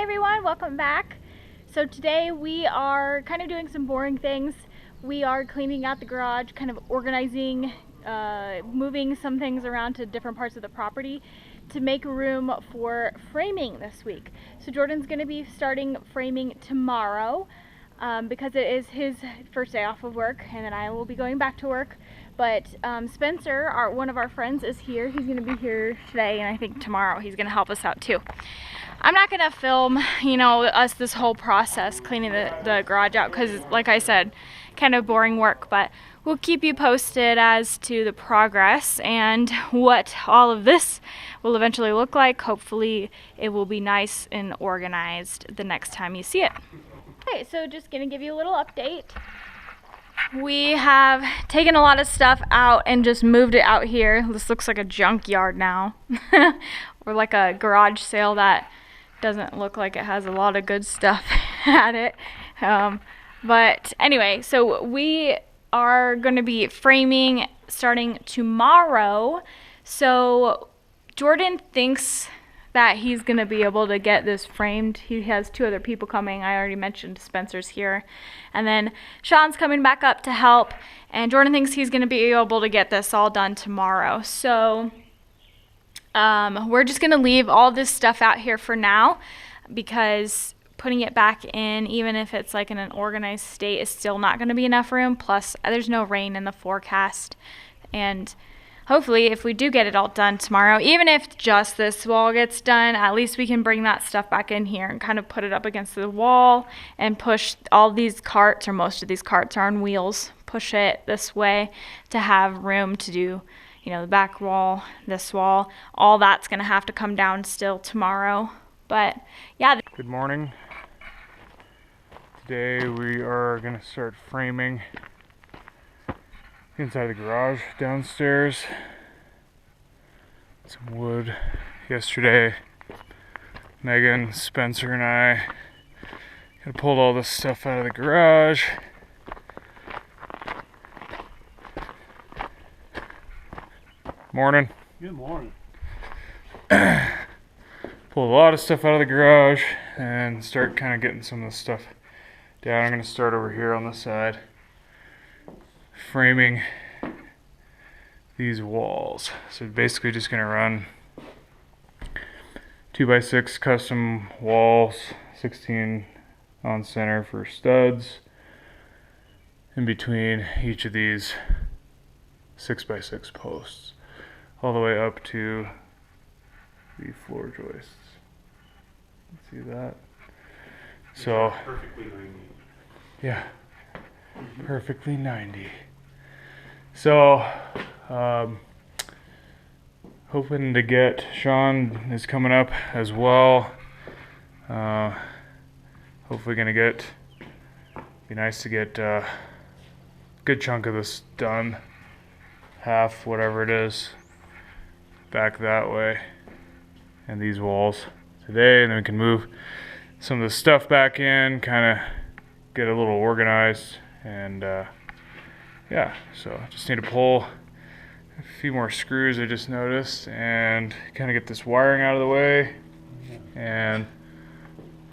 everyone, welcome back. So today we are kind of doing some boring things. We are cleaning out the garage, kind of organizing, moving some things around to different parts of the property to make room for framing this week. So Jordan's going to be starting framing tomorrow because it is his first day off of work, and then I will be going back to work. But Spencer, one of our friends, is here. He's going to be here today, and I think tomorrow he's going to help us out too. I'm not going to film, us this whole process cleaning the garage out because, like I said, kind of boring work, but we'll keep you posted as to the progress and what all of this will eventually look like. Hopefully it will be nice and organized the next time you see it. Okay, so just going to give you a little update. We have taken a lot of stuff out and just moved it out here. This looks like a junkyard now. Or like a garage sale that doesn't look like it has a lot of good stuff at it. But anyway, so we are going to be framing starting tomorrow. So Jordan thinks that he's going to be able to get this framed. He has 2 other people coming. I already mentioned Spencer's here. And then Sean's coming back up to help. And Jordan thinks he's going to be able to get this all done tomorrow. So we're just going to leave all this stuff out here for now because putting it back in, even if it's like in an organized state, is still not going to be enough room. Plus, there's no rain in the forecast. And hopefully, if we do get it all done tomorrow, even if just this wall gets done, at least we can bring that stuff back in here and kind of put it up against the wall and push all these carts, or most of these carts are on wheels, push it this way to have room to do, the back wall, this wall. All that's going to have to come down still tomorrow. But yeah. Good morning. Today we are going to start framing inside the garage downstairs. Some wood. Yesterday, Megan, Spencer, and I kind of pulled all this stuff out of the garage. Morning. Good morning. Pulled a lot of stuff out of the garage and start kind of getting some of the stuff down. I'm going to start over here on the side, framing these walls. So basically just going to run 2x6 custom walls, 16 on center for studs, in between each of these 6x6 posts, all the way up to the floor joists. See that? So Perfectly 90. yeah, perfectly 90. So hoping to get, Sean is coming up as well. Hopefully gonna be nice to get a good chunk of this done, half, whatever it is, back that way, and these walls today, and then we can move some of the stuff back in, kind of get a little organized, and yeah, so just need to pull a few more screws I just noticed and kind of get this wiring out of the way and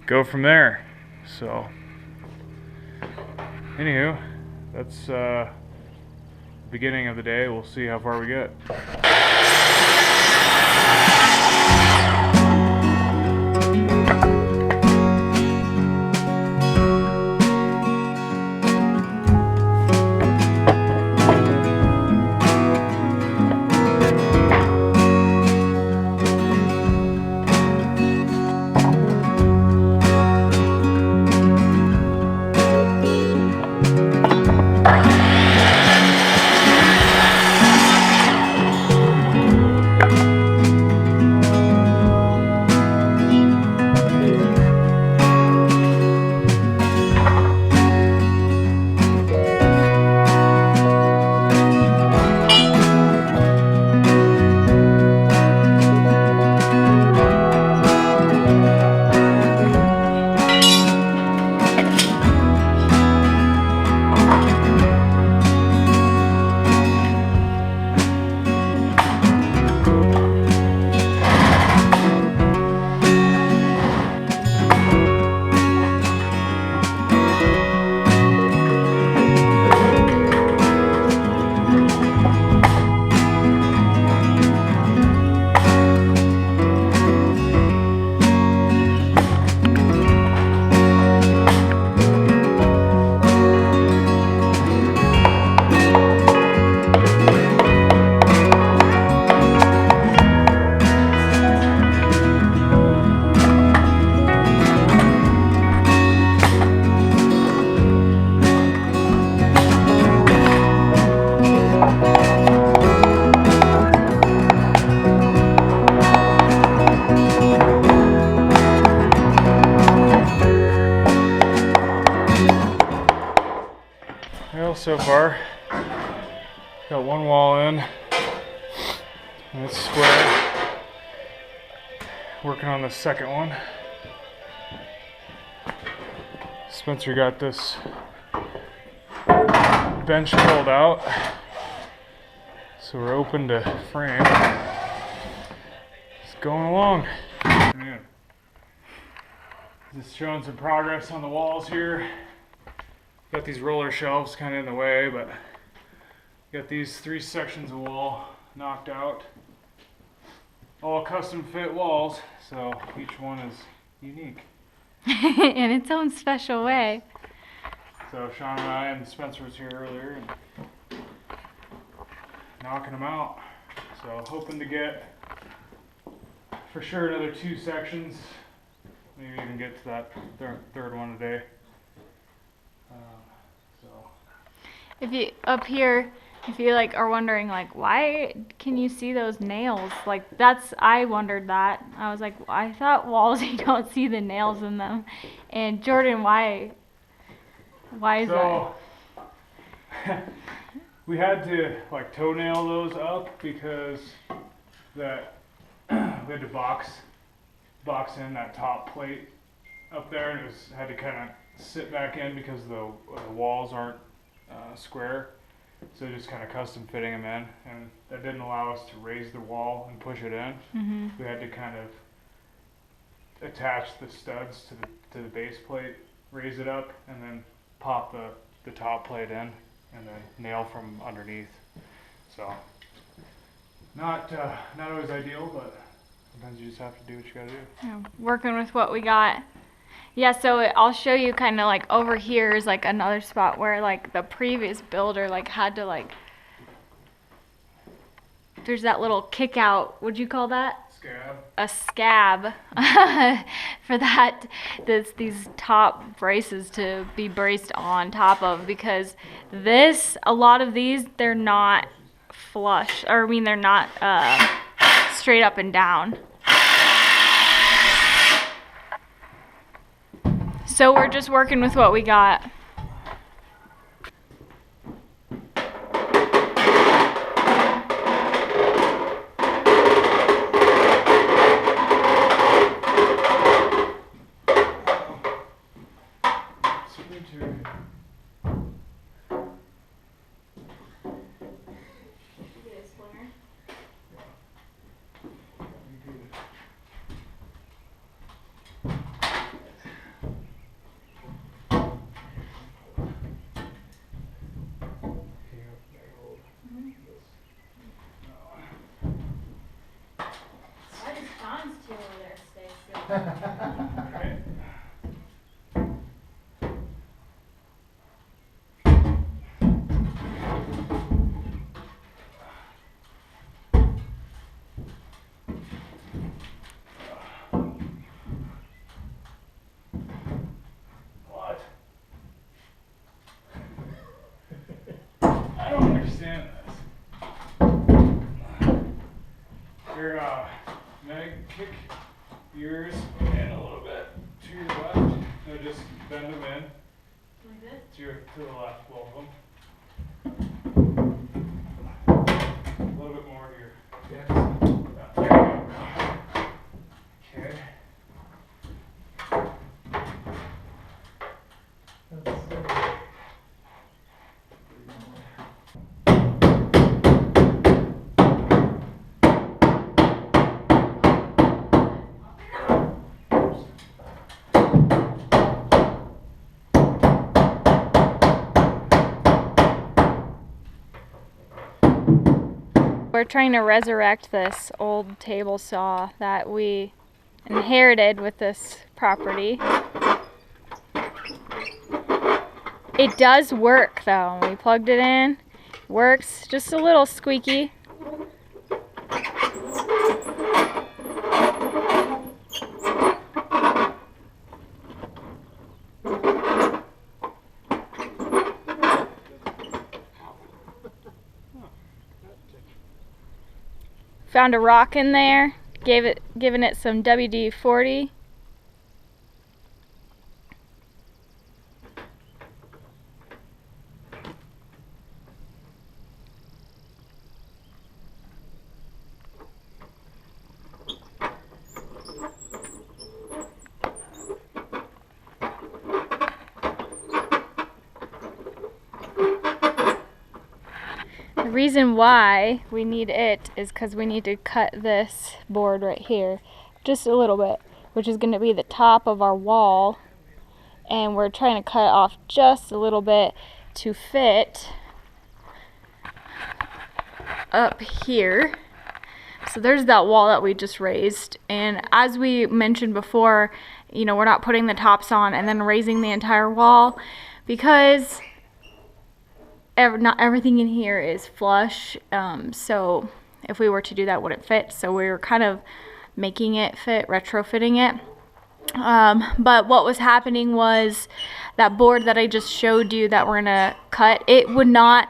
go from there. So anywho, that's the beginning of the day. We'll see how far we get. Well, so far, got one wall in, and it's square. Working on the second one. Spencer got this bench pulled out, so we're open to frame. It's going along. Just showing some progress on the walls here. Got these roller shelves kind of in the way, but got these 3 sections of wall knocked out. All custom fit walls, so each one is unique. In its own special way. So Sean and I and Spencer was here earlier and knocking them out. So hoping to get for sure another 2 sections. Maybe even get to that third one today. If you up here, if you like are wondering like why can you see those nails? Like I wondered that. I was like, I thought walls you don't see the nails in them. And Jordan, why is that? We had to like toenail those up because that we had to box in that top plate up there, and it had to kind of sit back in because the walls aren't square, so just kind of custom fitting them in, and that didn't allow us to raise the wall and push it in. Mm-hmm. We had to kind of attach the studs to the base plate, raise it up, and then pop the top plate in, and then nail from underneath. So not always ideal, but sometimes you just have to do what you gotta do. Yeah, working with what we got. Yeah, so I'll show you kind of like over here is like another spot where like the previous builder like had to like, there's that little kick out, what'd you call that? Scab. A scab for that, these top braces to be braced on top of, because a lot of these, they're not flush, or I mean they're not straight up and down. So we're just working with what we got. Kick yours in a little bit to your left. So just bend them in. Like this? To the left, both of them. A little bit more here. Yeah. There you go. Okay. We're trying to resurrect this old table saw that we inherited with this property. It does work though. We plugged it in. Works, just a little squeaky. Found a rock in there, giving it some WD-40. The reason why we need it is because we need to cut this board right here just a little bit, which is going to be the top of our wall, and we're trying to cut it off just a little bit to fit up here. So there's that wall that we just raised, and as we mentioned before, you know, we're not putting the tops on and then raising the entire wall because not everything in here is flush, so if we were to do that, it wouldn't fit. So we were kind of making it fit, retrofitting it. But what was happening was that board that I just showed you that we're gonna cut, it would not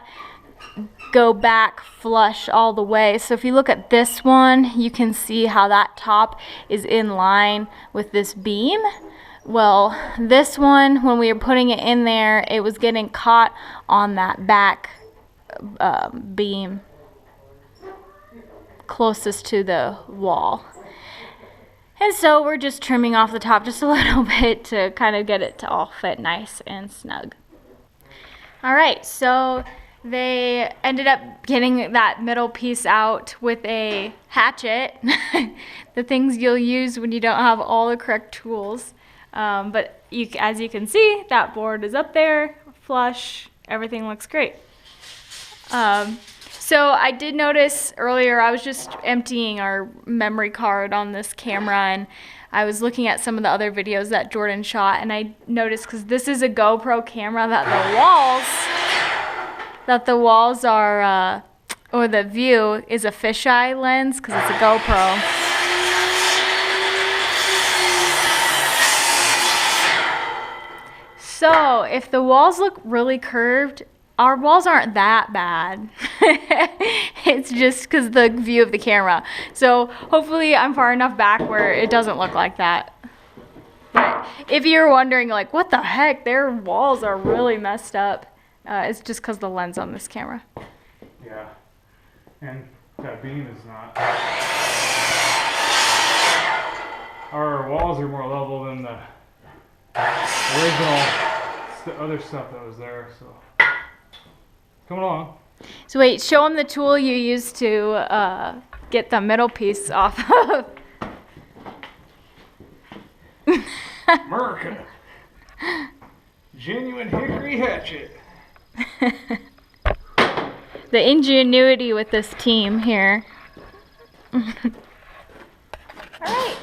go back flush all the way. So if you look at this one, you can see how that top is in line with this beam. Well, this one, when we were putting it in there, it was getting caught on that back beam closest to the wall. And so we're just trimming off the top just a little bit to kind of get it to all fit nice and snug. All right, so they ended up getting that middle piece out with a hatchet, the things you'll use when you don't have all the correct tools. But as you can see, that board is up there, flush, everything looks great. So I did notice earlier, I was just emptying our memory card on this camera, and I was looking at some of the other videos that Jordan shot, and I noticed, because this is a GoPro camera, that the walls are, or the view is a fisheye lens, because it's a GoPro. So if the walls look really curved, our walls aren't that bad. It's just because the view of the camera. So hopefully I'm far enough back where it doesn't look like that. But if you're wondering, like, what the heck, their walls are really messed up, it's just because the lens on this camera. Yeah, and that beam is not. Our walls are more level than the original other stuff that was there, so. Coming along. So wait, show them the tool you used to get the middle piece off of. America. Genuine hickory hatchet. The ingenuity with this team here. Alright,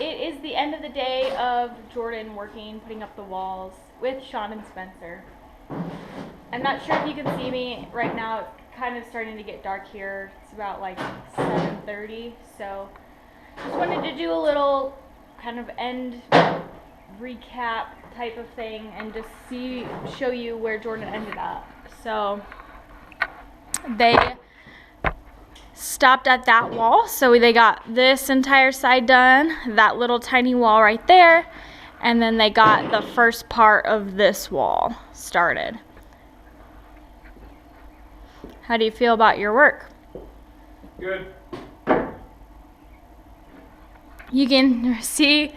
it is the end of the day of Jordan working, putting up the walls with Sean and Spencer. I'm not sure if you can see me right now. It's kind of starting to get dark here. It's about like 7:30, so just wanted to do a little kind of end recap type of thing and just show you where Jordan ended up. So they stopped at that wall, so they got this entire side done, that little tiny wall right there, and then they got the first part of this wall started. How do you feel about your work? Good. You can see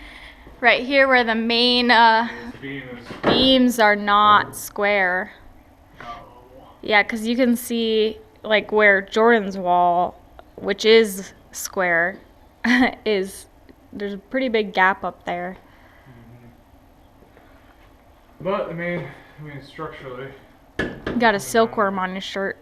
right here where the main beams are not square. Yeah, because you can see like where Jordan's wall, which is square, there's a pretty big gap up there. But I mean structurally. You got a silkworm on your shirt.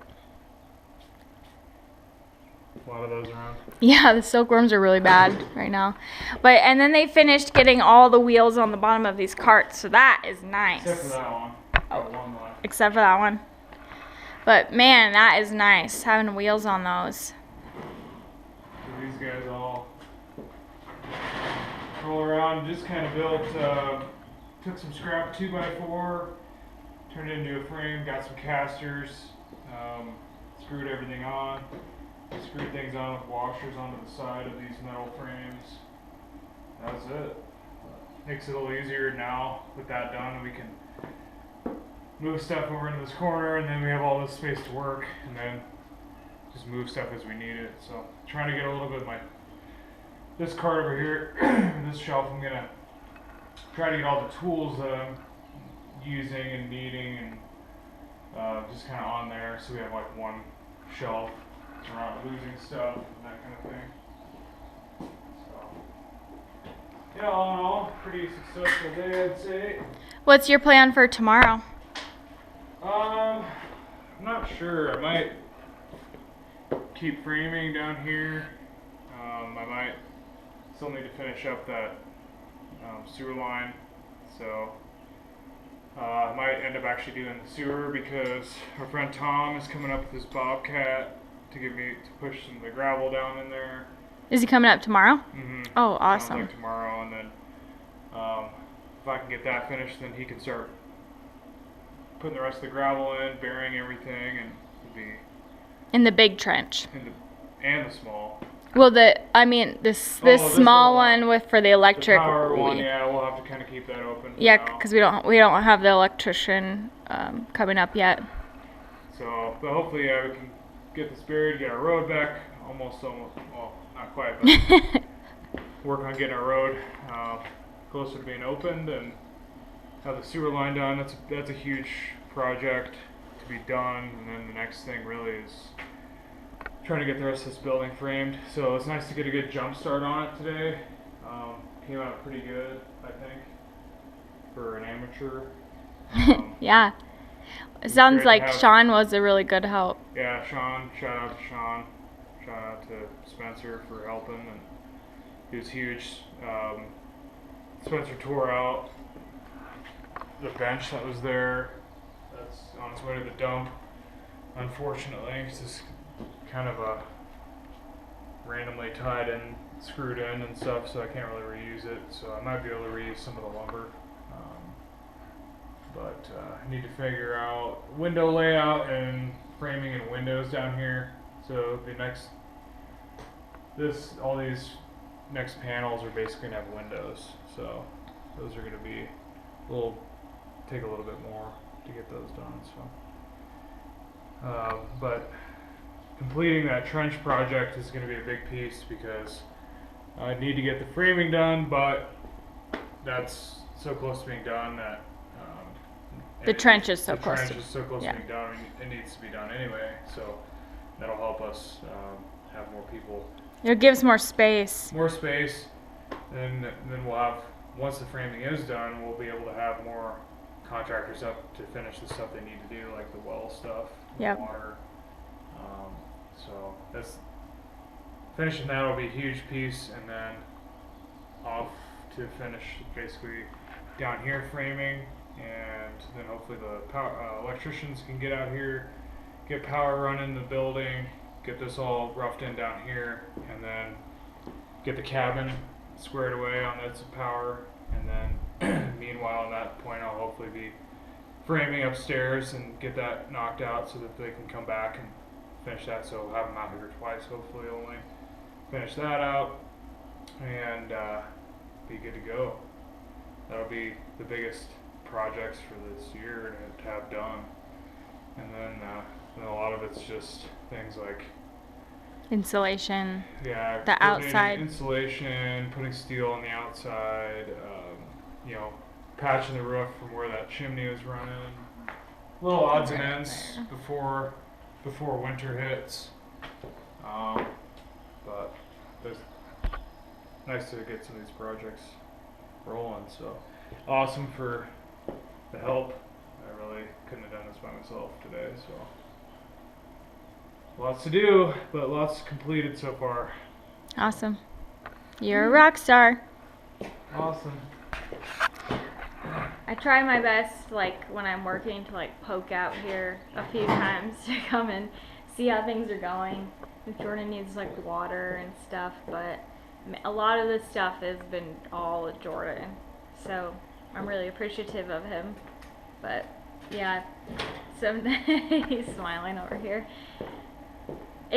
A lot of those around. Yeah, the silkworms are really bad right now. And then they finished getting all the wheels on the bottom of these carts, so that is nice. Except for that one. Oh, one left. Except for that one. But man, that is nice, having wheels on those. So these guys all roll around, just kind of built, took some scrap 2x4, turned it into a frame, got some casters, screwed everything on. Screwed things on with washers onto the side of these metal frames. That's it. Makes it a little easier now with that done. We can move stuff over into this corner, and then we have all this space to work, and then just move stuff as we need it. So trying to get a little bit of this cart over here, this shelf. I'm gonna try to get all the tools that I'm using and needing, and just kind of on there, so we have like one shelf So we're not losing stuff and that kind of thing. So, yeah, all in all, pretty successful day, I'd say. What's your plan for tomorrow? I'm not sure. I might keep framing down here. I might still need to finish up that sewer line, so I might end up actually doing the sewer because our friend Tom is coming up with his bobcat to push some of the gravel down in there. Is he coming up tomorrow? Mm-hmm. Oh, Sounds awesome. like tomorrow, and then if I can get that finished, then he can start putting the rest of the gravel in, burying everything, and it'll be In the big trench. and the small. Well, this small one for the electric. The power one, yeah, we'll have to kind of keep that open. Yeah, because we don't have the electrician coming up yet. So, but hopefully, yeah, we can get this buried, get our road back, almost, well, not quite, but work on getting our road closer to being opened and have the sewer line done. That's a huge project to be done, and then the next thing really is trying to get the rest of this building framed. So it's nice to get a good jump start on it today. Came out pretty good, I think, for an amateur. Yeah. It sounds like Sean was a really good help. Yeah, Sean. Shout out to Sean. Shout out to Spencer for helping, and he was huge. Spencer tore out the bench that was there. That's on its way to the dump. Unfortunately, it's just kind of a randomly tied in, screwed in and stuff, so I can't really reuse it. So I might be able to reuse some of the lumber. But I need to figure out window layout and framing and windows down here. So all these next panels are basically gonna have windows. So those are gonna take a little bit more to get those done. So, but completing that trench project is gonna be a big piece because I need to get the framing done, but that's so close to being done that the trench is so close. The trench is so close to being done. It needs to be done anyway, so that'll help us have more people. It gives more space. More space, and then we'll have, once the framing is done, we'll be able to have more contractors up to finish the stuff they need to do, like the well stuff, water. So finishing that will be a huge piece, and then off to finish basically down here framing. And then hopefully the electricians can get out here, get power running in the building, get this all roughed in down here, and then get the cabin squared away on that's power. And then meanwhile, at that point, I'll hopefully be framing upstairs and get that knocked out so that they can come back and finish that. So we'll have them out here twice, hopefully only. Finish that out and be good to go. That'll be the biggest projects for this year to have done, and then a lot of it's just things like insulation. Yeah, the outside insulation, putting steel on the outside. Patching the roof from where that chimney was running. Little odds and ends before winter hits. But it's nice to get some of these projects rolling. So awesome for the help. I really couldn't have done this by myself today, so lots to do, but lots completed so far. Awesome. You're a rock star. Awesome. I try my best, like when I'm working, to like poke out here a few times to come and see how things are going. If Jordan needs like water and stuff, but a lot of this stuff has been all Jordan, so I'm really appreciative of him. But yeah, he's smiling over here.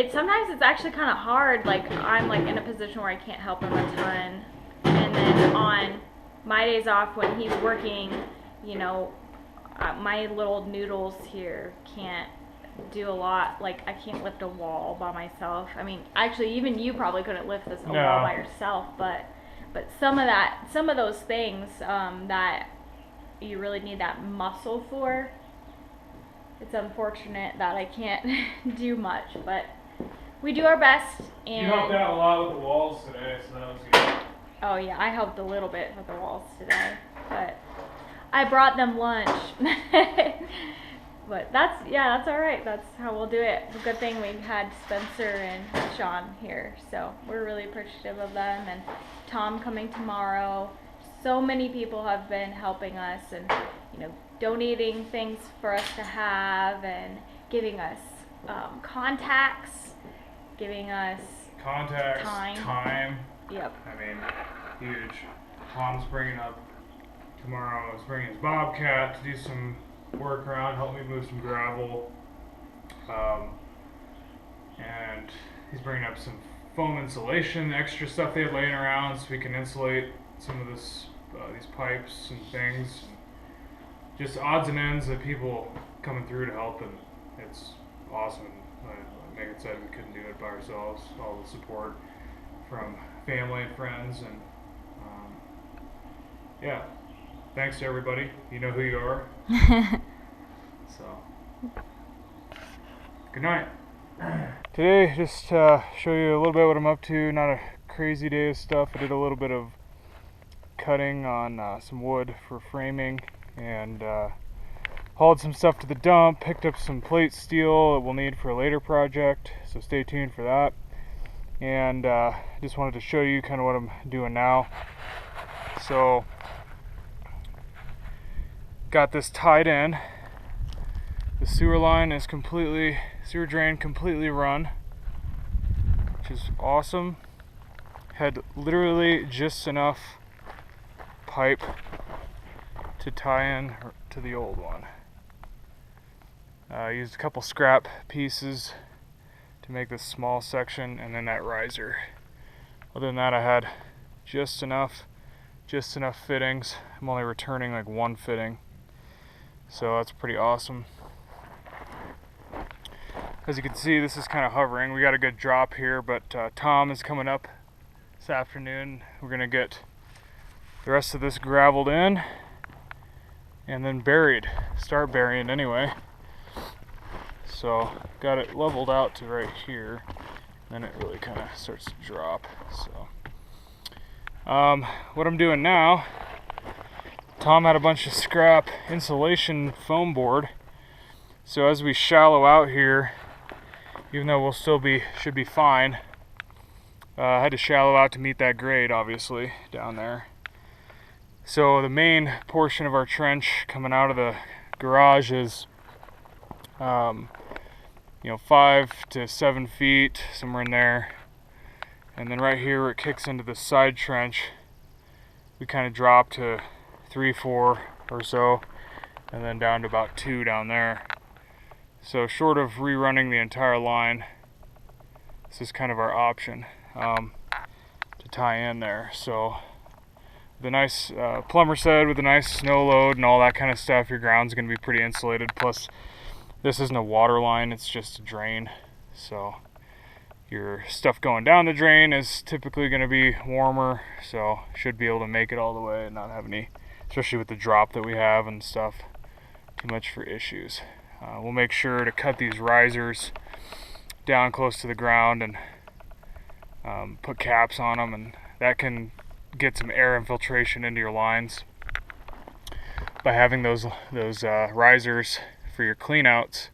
Sometimes it's actually kind of hard. Like I'm like in a position where I can't help him a ton, and then on my days off when he's working, my little noodles here can't do a lot. Like I can't lift a wall by myself. I mean, actually, even you probably couldn't lift this wall by yourself. But some of those things that you really need that muscle for. It's unfortunate that I can't do much, but we do our best. And you helped out a lot with the walls today, so that was good. oh yeah, I helped a little bit with the walls today, but I brought them lunch. But that's all right. That's how we'll do it. It's a good thing we had Spencer and Sean here, so we're really appreciative of them, and Tom coming tomorrow. So many people have been helping us and, you know, donating things for us to have and giving us contacts, giving us Contacts, time. Yep. I mean, huge. Tom's bringing up tomorrow. He's bringing his Bobcat to do some work around, help me move some gravel. And he's bringing up some foam insulation, extra stuff they had laying around, so we can insulate some of this, these pipes and things. Just odds and ends of people coming through to help, and it's awesome. Like Megan said, we couldn't do it by ourselves. All the support from family and friends, and yeah, thanks to everybody. You know who you are. So, good night. Today, just show you a little bit what I'm up to. Not a crazy day of stuff. I did a little bit of cutting on some wood for framing, and hauled some stuff to the dump, picked up some plate steel that we'll need for a later project, so stay tuned for that. And just wanted to show you kind of what I'm doing now. So, got this tied in. The sewer drain completely run, which is awesome. Had literally just enough pipe to tie in to the old one. Used a couple scrap pieces to make this small section, and then that riser. Other than that, I had just enough fittings. I'm only returning like one fitting, so that's pretty awesome. As you can see, this is kind of hovering. We got a good drop here, but Tom is coming up this afternoon. We're gonna get the rest of this gravelled in and then start burying anyway. So got it leveled out to right here, then it really kind of starts to drop. So what I'm doing now, Tom had a bunch of scrap insulation foam board, so as we shallow out here, even though we'll should be fine, I had to shallow out to meet that grade, obviously, down there. So the main portion of our trench coming out of the garage is 5 to 7 feet, somewhere in there. And then right here where it kicks into the side trench, we kind of drop to 3, 4 or so, and then down to about 2 down there. So short of rerunning the entire line, this is kind of our option to tie in there. So the nice plumber said with a nice snow load and all that kind of stuff, your ground's going to be pretty insulated. Plus, this isn't a water line, it's just a drain. So your stuff going down the drain is typically going to be warmer, so should be able to make it all the way and not have any, especially with the drop that we have and stuff, too much for issues. We'll make sure to cut these risers down close to the ground and put caps on them, and that can get some air infiltration into your lines by having those risers for your cleanouts.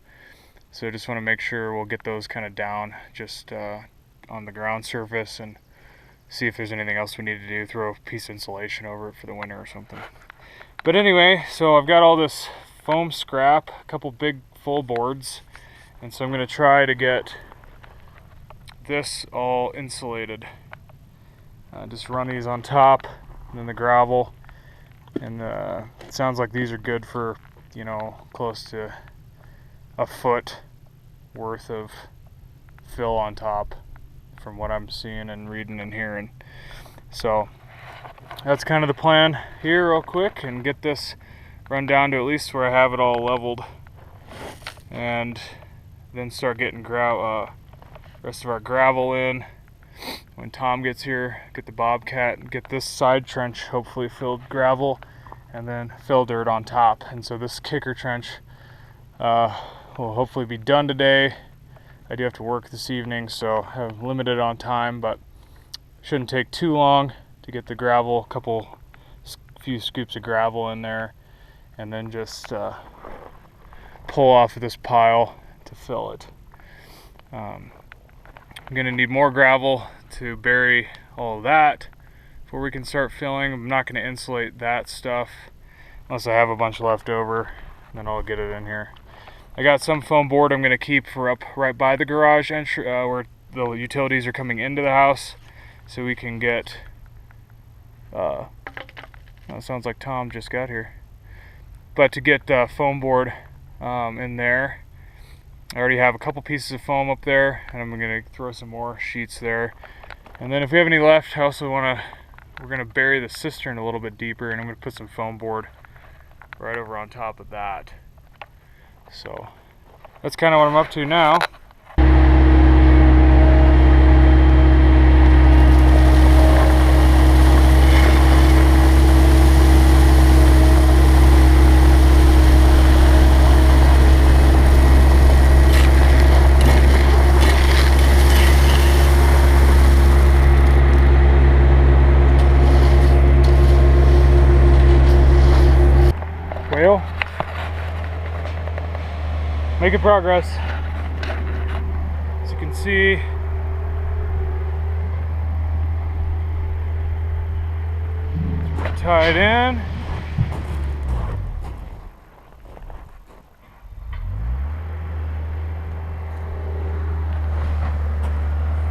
So just want to make sure we'll get those kind of down just on the ground surface and see if there's anything else we need to do, throw a piece of insulation over it for the winter or something. But anyway, so I've got all this foam scrap, a couple big full boards, and so I'm going to try to get this all insulated. Just run these on top, and then the gravel, and it sounds like these are good for, close to a foot worth of fill on top from what I'm seeing and reading and hearing. So that's kind of the plan here real quick, and get this run down to at least where I have it all leveled, and then start getting rest of our gravel in. When Tom gets here, get the Bobcat and get this side trench hopefully filled gravel, and then fill dirt on top. And so this kicker trench will hopefully be done today, I do have to work this evening, so I'm limited on time, but shouldn't take too long to get the gravel, few scoops of gravel in there, and then just pull off of this pile to fill it. I'm gonna need more gravel to bury all of that before we can start filling. I'm not gonna insulate that stuff unless I have a bunch left over, and then I'll get it in here. I got some foam board I'm gonna keep for up right by the garage entry, where the utilities are coming into the house, so we can get, that sounds like Tom just got here. But to get foam board in there, I already have a couple pieces of foam up there, and I'm gonna throw some more sheets there. And then if we have any left, we're gonna bury the cistern a little bit deeper, and I'm gonna put some foam board right over on top of that. So that's kind of what I'm up to now. Well, making progress. As you can see, tied in.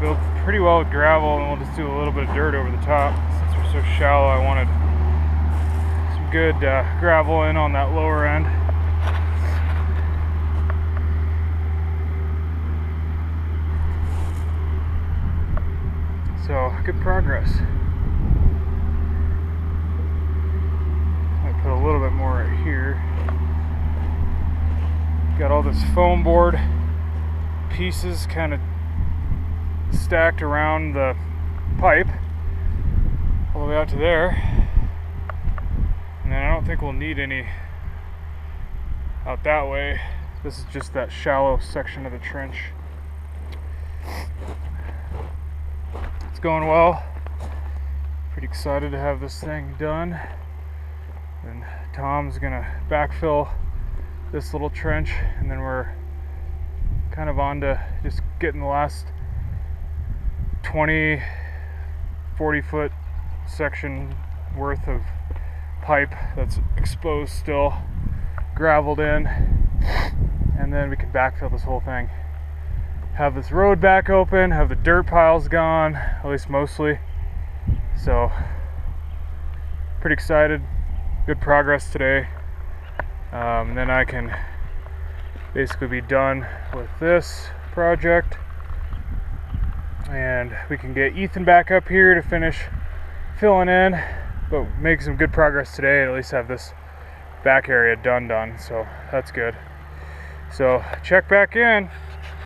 Filled pretty well with gravel, and we'll just do a little bit of dirt over the top. Since we're so shallow, I wanted some good gravel in on that lower end. So, good progress. I put a little bit more right here. Got all this foam board pieces kind of stacked around the pipe all the way out to there. And then I don't think we'll need any out that way. This is just that shallow section of the trench. It's going well. Pretty excited to have this thing done. And Tom's gonna backfill this little trench, and then we're kind of on to just getting the last 20-40 foot section worth of pipe that's exposed still, graveled in, and then we can backfill this whole thing. Have this road back open, have the dirt piles gone, at least mostly. So, pretty excited. Good progress today. Then I can basically be done with this project, and we can get Ethan back up here to finish filling in, but make some good progress today, and at least have this back area done, so that's good. So check back in.